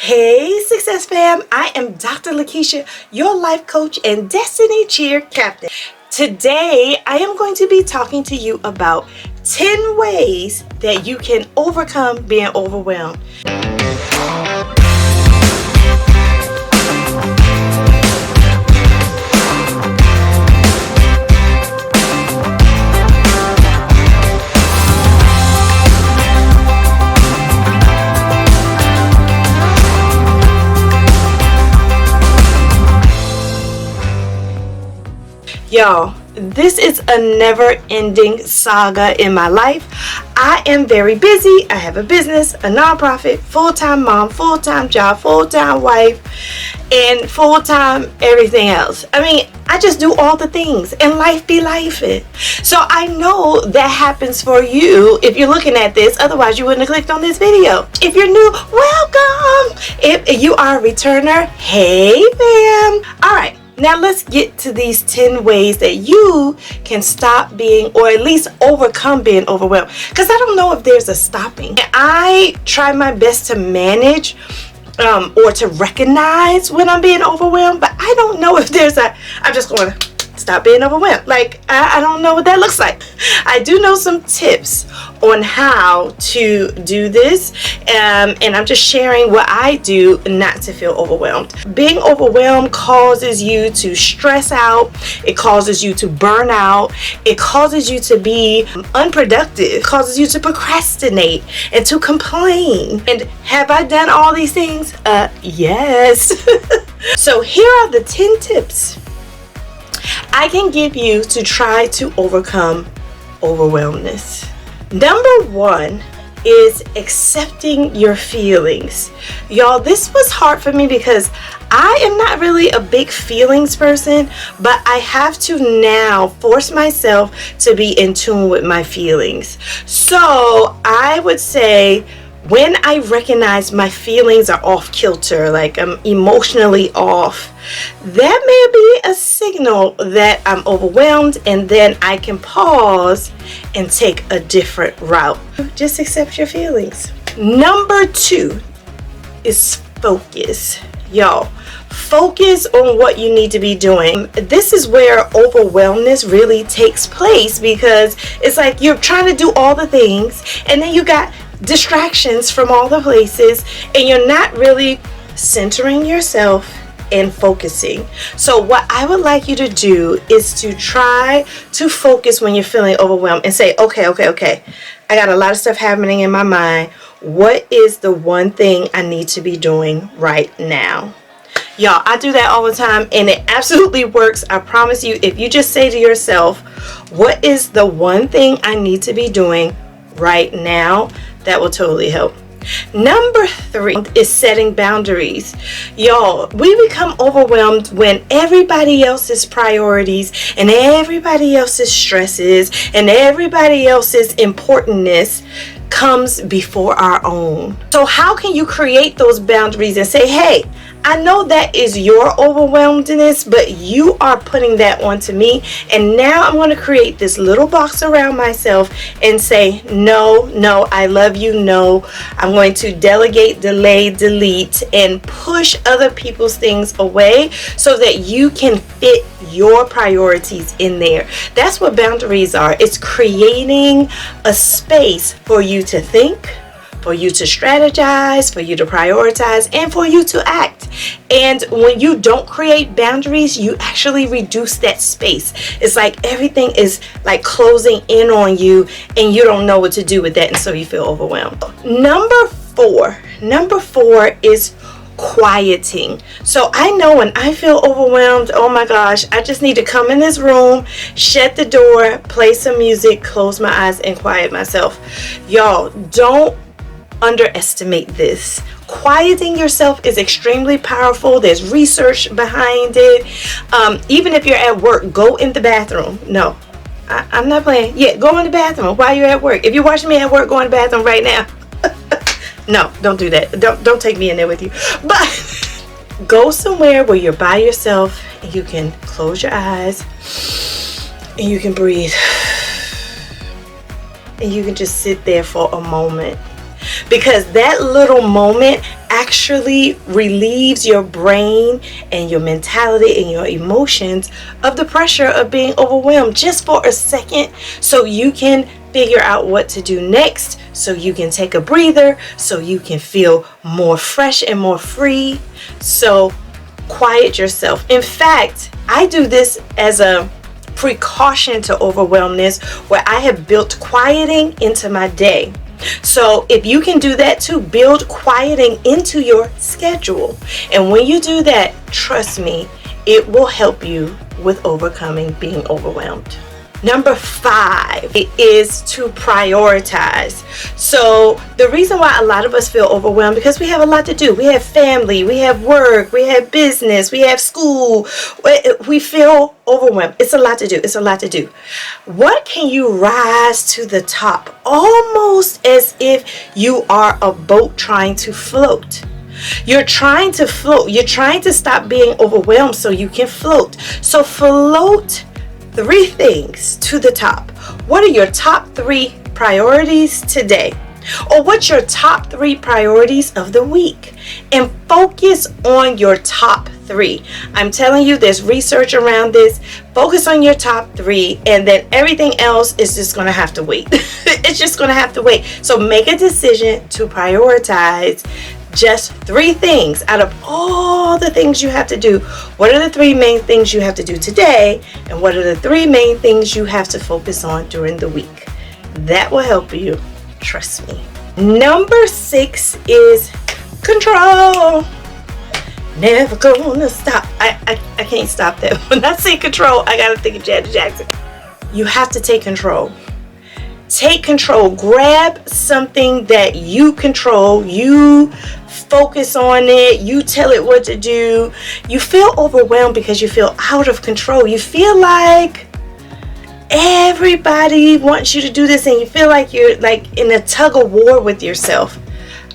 Hey Success Fam, I am Dr. Lakeisha, your life coach and Destiny Cheer Captain. Today, I am going to be talking to you about 10 ways that you can overcome being overwhelmed. Y'all, this is a never-ending saga in my life. I am very busy. I have a business, a nonprofit, full-time mom, full-time job, full-time wife, and full-time everything else. I mean, I just do all the things and life be lifing. So I know that happens for you if you're looking at this. Otherwise, you wouldn't have clicked on this video. If you're new, welcome. If you are a returner, hey fam. All right. Now let's get to these 10 ways that you can stop being, or at least overcome being overwhelmed. Because I don't know if there's a stopping. I try my best to manage or to recognize when I'm being overwhelmed, but I don't know if there's I'm just going to stop being overwhelmed. Like, I don't know what that looks like. I do know some tips on how to do this, and I'm just sharing what I do not to feel overwhelmed. Being overwhelmed causes you to stress out. It causes you to burn out. It causes you to be unproductive. It causes you to procrastinate and to complain. And have I done all these things? Yes. So here are the 10 tips I can give you to try to overcome overwhelmedness. Number 1 is accepting your feelings. Y'all, this was hard for me because I am not really a big feelings person, but I have to now force myself to be in tune with my feelings. So I would say, when I recognize my feelings are off kilter, like I'm emotionally off, that may be a signal that I'm overwhelmed, and then I can pause and take a different route. Just accept your feelings. Number 2 is focus. Y'all, focus on what you need to be doing. This is where overwhelmedness really takes place, because it's like you're trying to do all the things, and then you got distractions from all the places, and you're not really centering yourself and focusing. So what I would like you to do is to try to focus when you're feeling overwhelmed and say, okay, I got a lot of stuff happening in my mind. What is the one thing I need to be doing right now? Y'all, I do that all the time, and it absolutely works. I promise you, if you just say to yourself, what is the one thing I need to be doing right now, that will totally help. Number 3 is setting boundaries. Y'all, we become overwhelmed when everybody else's priorities and everybody else's stresses and everybody else's importantness comes before our own. So how can you create those boundaries and say, hey, I know that is your overwhelmedness, but you are putting that onto me, and now I'm going to create this little box around myself and say, no, I love you, no. I'm going to delegate, delay, delete, and push other people's things away so that you can fit your priorities in there. That's what boundaries are. It's creating a space for you to think, for you to strategize, for you to prioritize, and for you to act. And when you don't create boundaries, you actually reduce that space. It's like everything is like closing in on you, and you don't know what to do with that, and so you feel overwhelmed. Number 4 is quieting. So I know when I feel overwhelmed, oh my gosh, I just need to come in this room, shut the door, play some music, close my eyes, and quiet myself. Y'all, don't underestimate this. Quieting yourself is extremely powerful. There's research behind it. Even if you're at work, go in the bathroom. No, I'm not playing. Yeah, go in the bathroom while you're at work. If you're watching me at work, go in the bathroom right now. No, don't do that. Don't take me in there with you. But go somewhere where you're by yourself and you can close your eyes and you can breathe. And you can just sit there for a moment. Because that little moment actually relieves your brain and your mentality and your emotions of the pressure of being overwhelmed just for a second, so you can figure out what to do next, so you can take a breather, so you can feel more fresh and more free. So quiet yourself. In fact, I do this as a precaution to overwhelmedness, where I have built quieting into my day. So if you can do that too, build quieting into your schedule. And when you do that, trust me, it will help you with overcoming being overwhelmed. Number 5 is to prioritize. So the reason why a lot of us feel overwhelmed, because we have a lot to do. We have family, we have work, we have business, we have school. We feel overwhelmed. It's a lot to do. It's a lot to do. What can you rise to the top? Almost as if you are a boat trying to float. You're trying to float. You're trying to stop being overwhelmed so you can float. So float 3 things to the top. What are your top 3 priorities today? Or what's your top 3 priorities of the week? And focus on your top 3. I'm telling you, there's research around this. Focus on your top 3, and then everything else is just going to have to wait. It's just going to have to wait. So make a decision to prioritize just 3 things out of all the things you have to do. What are the 3 main things you have to do today? And what are the 3 main things you have to focus on during the week? That will help you. Trust me. Number 6 is control. Never gonna stop. I can't stop that. When I say control, I gotta think of Janet Jackson. You have to take control. Take control. Grab something that you control. You focus on it. You tell it what to do. You feel overwhelmed because you feel out of control. You feel like everybody wants you to do this, and you feel like you're like in a tug of war with yourself.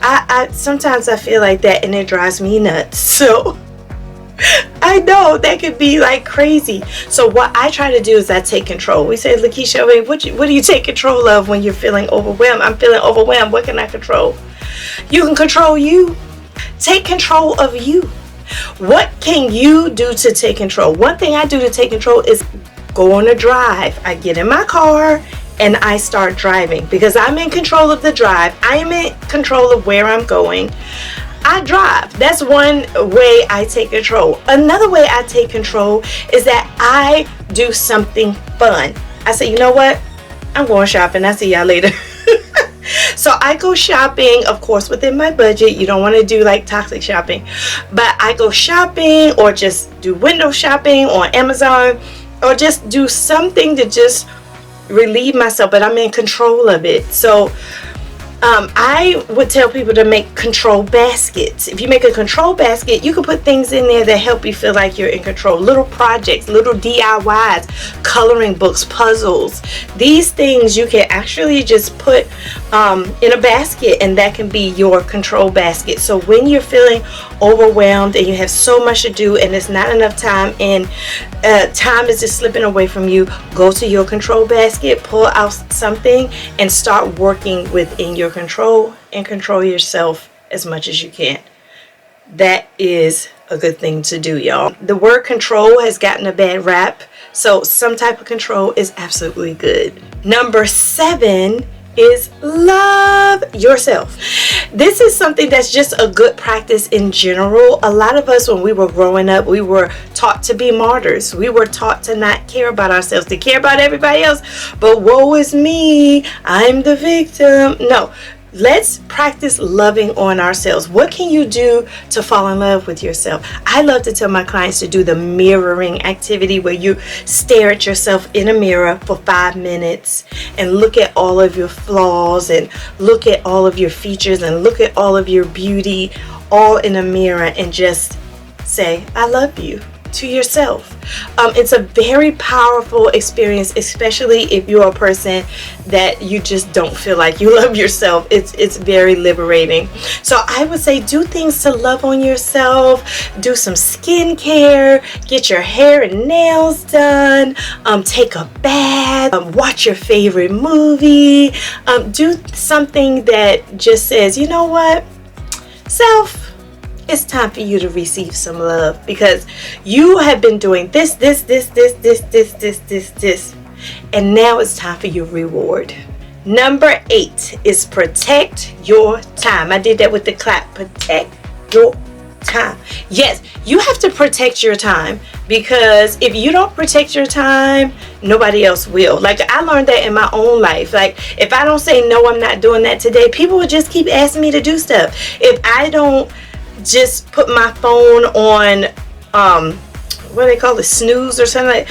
I sometimes I feel like that, and it drives me nuts. So I know that could be like crazy. So what I try to do is I take control. We say, Lakeisha, what do you take control of when you're feeling overwhelmed? I'm feeling overwhelmed. What can I control? You can control you. Take control of you. What can you do to take control? One thing I do to take control is go on a drive. I get in my car and I start driving, because I'm in control of the drive. I am in control of where I'm going. I drive. That's one way I take control. Another way I take control is that I do something fun. I say, you know what? I'm going shopping. I'll see y'all later. So I go shopping, of course, within my budget. You don't want to do like toxic shopping. But I go shopping, or just do window shopping on Amazon, or just do something to just relieve myself, but I'm in control of it. So I would tell people to make control baskets. If you make a control basket, you can put things in there that help you feel like you're in control. Little projects, little DIYs, coloring books, puzzles. These things you can actually just put in a basket, and that can be your control basket. So when you're feeling overwhelmed and you have so much to do and it's not enough time, and time is just slipping away from you, go to your control basket, pull out something, and start working within your control, and control yourself as much as you can. That is a good thing to do, y'all. The word control has gotten a bad rap, so some type of control is absolutely good. Number 7 is love yourself. This is something that's just a good practice in general. A lot of us, when we were growing up, we were taught to be martyrs. We were taught to not care about ourselves, to care about everybody else. But woe is me, I'm the victim. No. Let's practice loving on ourselves. What can you do to fall in love with yourself? I love to tell my clients to do the mirroring activity, where you stare at yourself in a mirror for 5 minutes and look at all of your flaws, and look at all of your features, and look at all of your beauty, all in a mirror, and just say, I love you, to yourself. It's a very powerful experience, especially if you're a person that you just don't feel like you love yourself. It's very liberating. So I would say do things to love on yourself. Do some skincare, get your hair and nails done, take a bath, watch your favorite movie, do something that just says, you know what, self, it's time for you to receive some love, because you have been doing this, and now it's time for your reward. Number 8 is protect your time. I did that with the clap. Protect your time. Yes, you have to protect your time, because if you don't protect your time, nobody else will. Like, I learned that in my own life. Like, if I don't say no, I'm not doing that today, people will just keep asking me to do stuff. If I don't just put my phone on what do they call it, snooze or something like,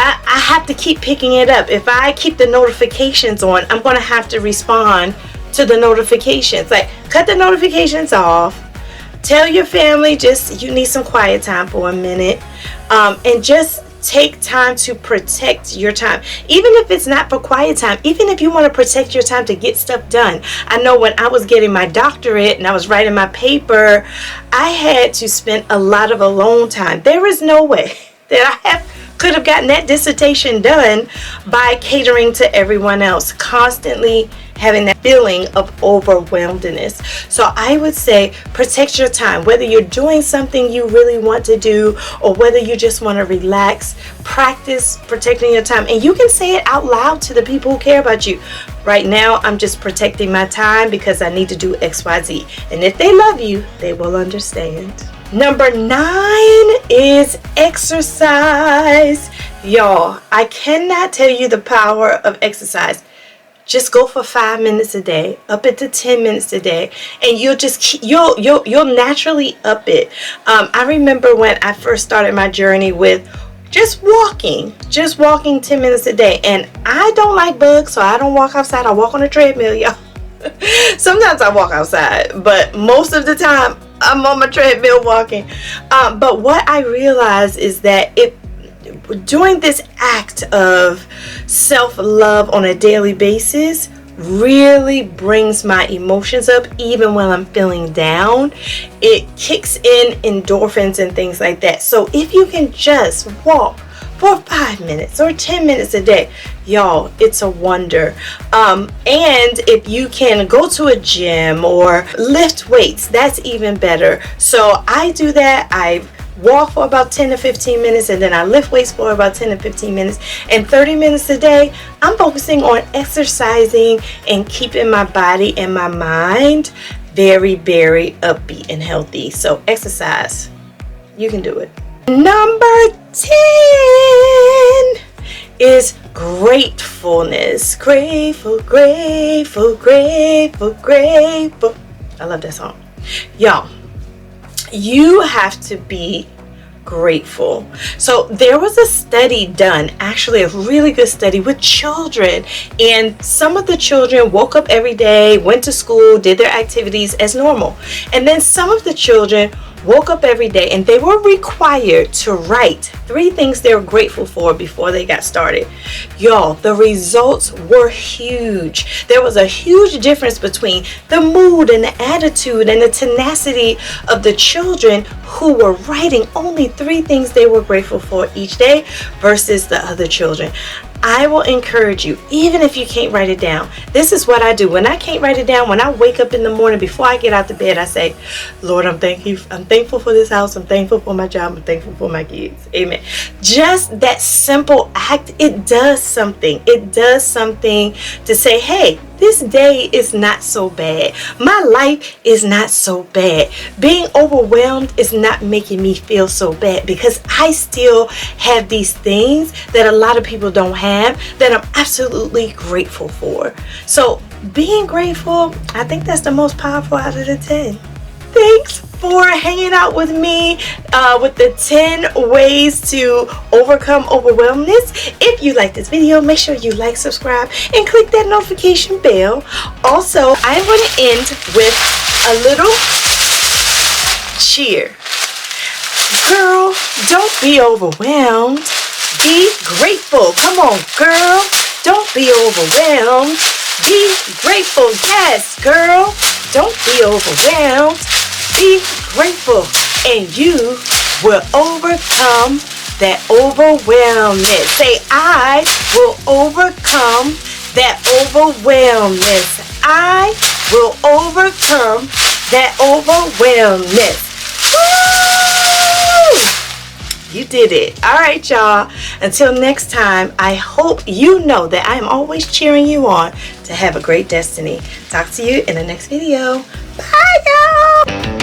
I have to keep picking it up. If I keep the notifications on, I'm going to have to respond to the notifications. Like, cut the notifications off. Tell your family just you need some quiet time for a minute, and just take time to protect your time. Even if it's not for quiet time, even if you want to protect your time to get stuff done. I know when I was getting my doctorate and I was writing my paper, I had to spend a lot of alone time. There is no way that I could have gotten that dissertation done by catering to everyone else, constantly having that feeling of overwhelmedness. So I would say protect your time. Whether you're doing something you really want to do or whether you just want to relax, practice protecting your time. And you can say it out loud to the people who care about you. Right now, I'm just protecting my time because I need to do XYZ. And if they love you, they will understand. Number 9 is exercise. Y'all, I cannot tell you the power of exercise. Just go for 5 minutes a day, up it to 10 minutes a day, and you'll naturally up it. I remember when I first started my journey with just walking 10 minutes a day, and I don't like bugs, so I don't walk outside. I walk on a treadmill, y'all. Sometimes I walk outside, but most of the time I'm on my treadmill walking. But what I realized is that doing this act of self-love on a daily basis really brings my emotions up. Even when I'm feeling down, it kicks in endorphins and things like that. So if you can just walk for 5 minutes or 10 minutes a day, y'all, it's a wonder. And if you can go to a gym or lift weights, that's even better. So I do that. I walk for about 10 to 15 minutes, and then I lift weights for about 10 to 15 minutes, and 30 minutes a day I'm focusing on exercising and keeping my body and my mind very, very upbeat and healthy. So exercise, you can do it. Number 10 is gratefulness. Grateful, grateful, grateful, grateful. I love that song. Y'all, you have to be grateful. So there was a study done, actually a really good study with children, and some of the children woke up every day, went to school, did their activities as normal, and then some of the children woke up every day and they were required to write 3 things they were grateful for before they got started. Y'all, the results were huge. There was a huge difference between the mood and the attitude and the tenacity of the children who were writing only 3 things they were grateful for each day versus the other children. I will encourage you, even if you can't write it down. This is what I do. When I can't write it down, when I wake up in the morning, before I get out the bed, I say, Lord, I'm thankful for this house. I'm thankful for my job. I'm thankful for my kids. Amen. Just that simple act, it does something. It does something to say, hey, this day is not so bad. My life is not so bad. Being overwhelmed is not making me feel so bad, because I still have these things that a lot of people don't have that I'm absolutely grateful for. So being grateful, I think that's the most powerful out of the 10. Thanks for hanging out with me with the 10 ways to overcome overwhelmedness. If you like this video, make sure you like, subscribe, and click that notification bell. Also, I'm going to end with a little cheer. Girl, don't be overwhelmed. Be grateful. Come on, girl. Don't be overwhelmed. Be grateful. Yes, girl. Don't be overwhelmed. Be grateful, and you will overcome that overwhelmness. Say, I will overcome that overwhelmness. I will overcome that overwhelmedness. Woo! You did it. All right, y'all. Until next time, I hope you know that I am always cheering you on to have a great destiny. Talk to you in the next video. Bye, y'all.